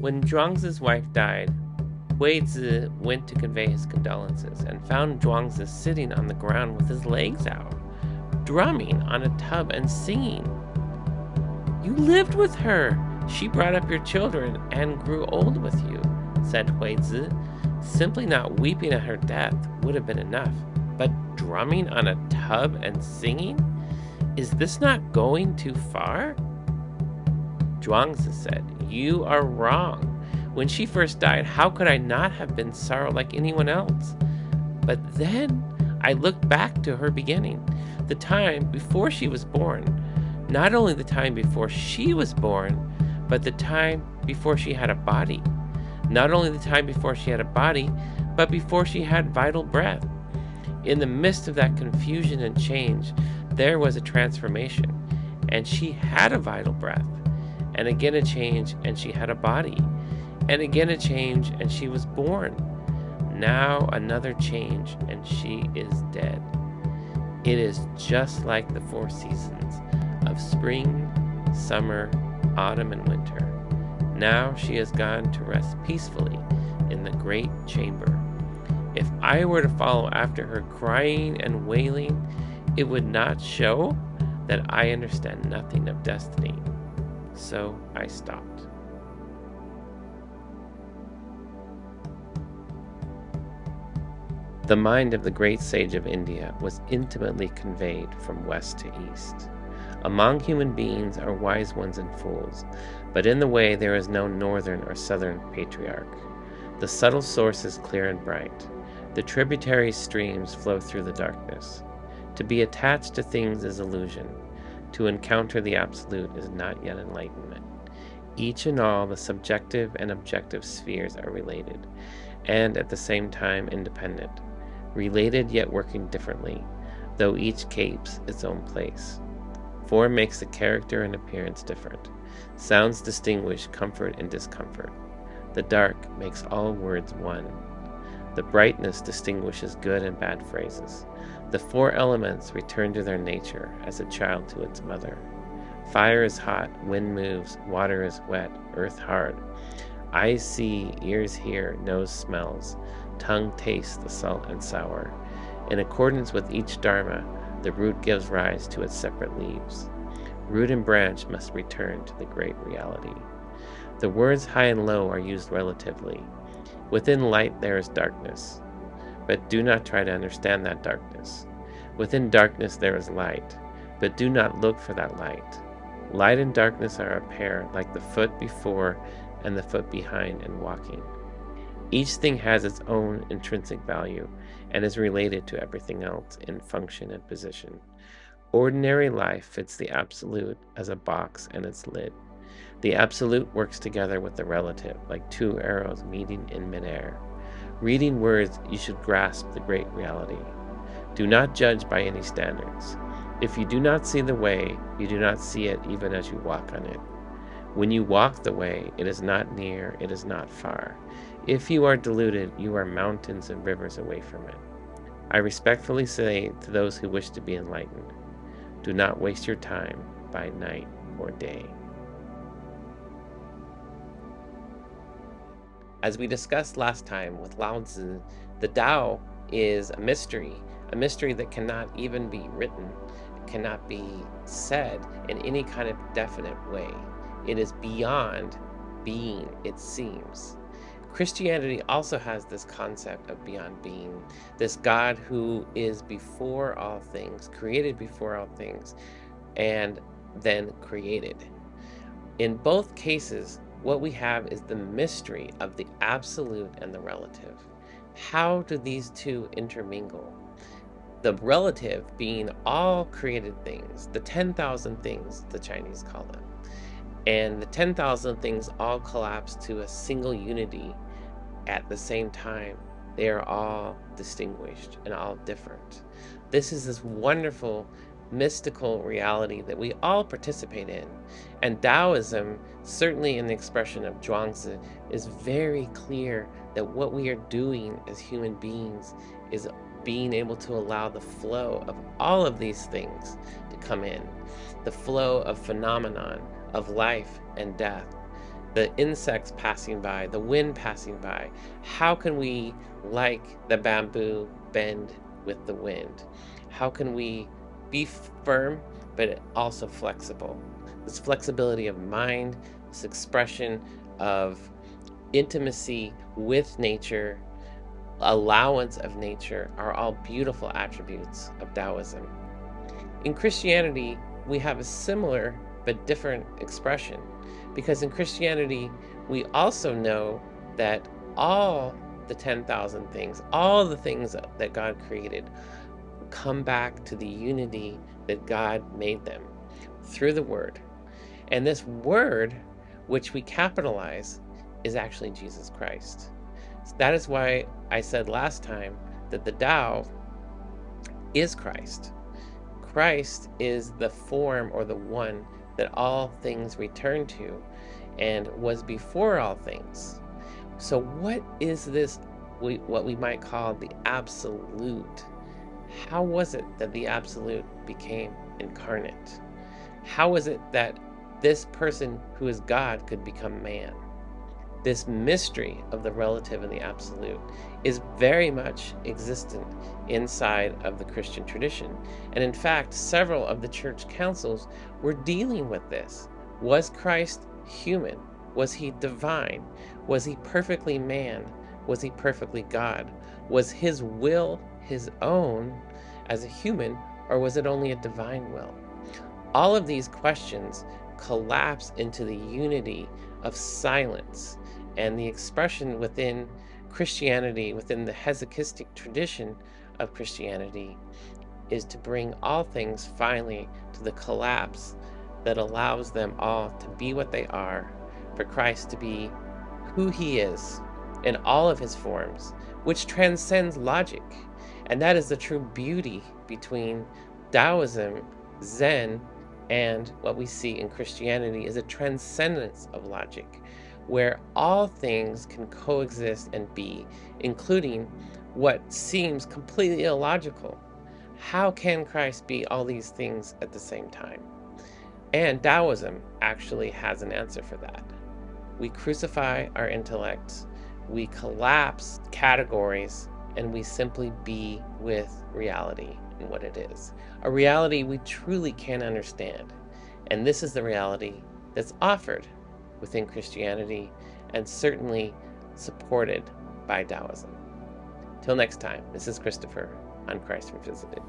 When Zhuangzi's wife died, Huizi went to convey his condolences and found Zhuangzi sitting on the ground with his legs out, drumming on a tub and singing. "You lived with her. She brought up your children and grew old with you," said Huizi. Simply not weeping at her death would have been enough, but drumming on a tub and singing? Is this not going too far? Zhuangzi said, "You are wrong. When she first died, how could I not have been sorrow like anyone else? But then I looked back to her beginning, the time before she was born. Not only the time before she was born, but the time before she had a body. Not only the time before she had a body, but before she had vital breath. In the midst of that confusion and change, there was a transformation, and she had a vital breath, and again a change, and she had a body, and again a change, and she was born. Now another change, and she is dead. It is just like the 4 seasons of spring, summer, autumn, and winter. Now she has gone to rest peacefully in the great chamber. If I were to follow after her crying and wailing, it would not show that I understand nothing of destiny. So I stopped." The mind of the great sage of India was intimately conveyed from west to east. Among human beings are wise ones and fools, but in the way there is no northern or southern patriarch. The subtle source is clear and bright. The tributary streams flow through the darkness. To be attached to things is illusion. To encounter the absolute is not yet enlightenment. Each and all the subjective and objective spheres are related, and at the same time independent. Related yet working differently, though each keeps its own place. Form makes the character and appearance different. Sounds distinguish comfort and discomfort. The dark makes all words one. The brightness distinguishes good and bad phrases. The 4 elements return to their nature as a child to its mother. Fire is hot, wind moves, water is wet, earth hard. Eyes see, ears hear, nose smells, tongue tastes the salt and sour. In accordance with each dharma, the root gives rise to its separate leaves. Root and branch must return to the great reality. The words high and low are used relatively. Within light there is darkness, but do not try to understand that darkness. Within darkness there is light, but do not look for that light. Light and darkness are a pair, like the foot before and the foot behind in walking. Each thing has its own intrinsic value and is related to everything else in function and position. Ordinary life fits the absolute as a box and its lid. The absolute works together with the relative, like 2 arrows meeting in midair. Reading words, you should grasp the great reality. Do not judge by any standards. If you do not see the way, you do not see it even as you walk on it. When you walk the way, it is not near, it is not far. If you are deluded, you are mountains and rivers away from it. I respectfully say to those who wish to be enlightened, do not waste your time by night or day. As we discussed last time with Lao Tzu, the Tao is a mystery that cannot even be written, cannot be said in any kind of definite way. It is beyond being, it seems. Christianity also has this concept of beyond being, this God who is before all things, created before all things, and then created. In both cases, what we have is the mystery of the absolute and the relative. How do these two intermingle? The relative being all created things, the 10,000 things the Chinese call them. And the 10,000 things all collapse to a single unity at the same time. They are all distinguished and all different. This is this wonderful mystical reality that we all participate in. And Taoism, certainly in the expression of Zhuangzi, is very clear that what we are doing as human beings is being able to allow the flow of all of these things to come in. The flow of phenomenon, of life and death, the insects passing by, the wind passing by. How can we, like the bamboo, bend with the wind? How can we be firm but also flexible? This flexibility of mind, this expression of intimacy with nature, allowance of nature, are all beautiful attributes of Taoism. In Christianity, we have a similar but different expression, because in Christianity, we also know that all the 10,000 things, all the things that God created, come back to the unity that God made them through the Word. And this Word, which we capitalize, is actually Jesus Christ. So that is why I said last time that the Tao is Christ. Christ is the form, or the one that all things return to and was before all things. So what is this, what we might call the absolute? How was it that the absolute became incarnate? How is it that this person who is God could become man? This mystery of the relative and the absolute is very much existent inside of the Christian tradition. And in fact, several of the church councils were dealing with this. Was Christ human? Was he divine? Was he perfectly man? Was he perfectly God? Was his will his own as a human, or was it only a divine will? All of these questions collapse into the unity of silence, and the expression within Christianity, within the hesychastic tradition of Christianity, is to bring all things finally to the collapse that allows them all to be what they are, for Christ to be who he is in all of his forms, which transcends logic. And that is the true beauty between Taoism, Zen, and what we see in Christianity is a transcendence of logic, where all things can coexist and be, including what seems completely illogical. How can Christ be all these things at the same time? And Taoism actually has an answer for that. We crucify our intellects, we collapse categories, and we simply be with reality and what it is. A reality we truly can understand. And this is the reality that's offered within Christianity and certainly supported by Taoism. Till next time, this is Christopher on Christ Revisited.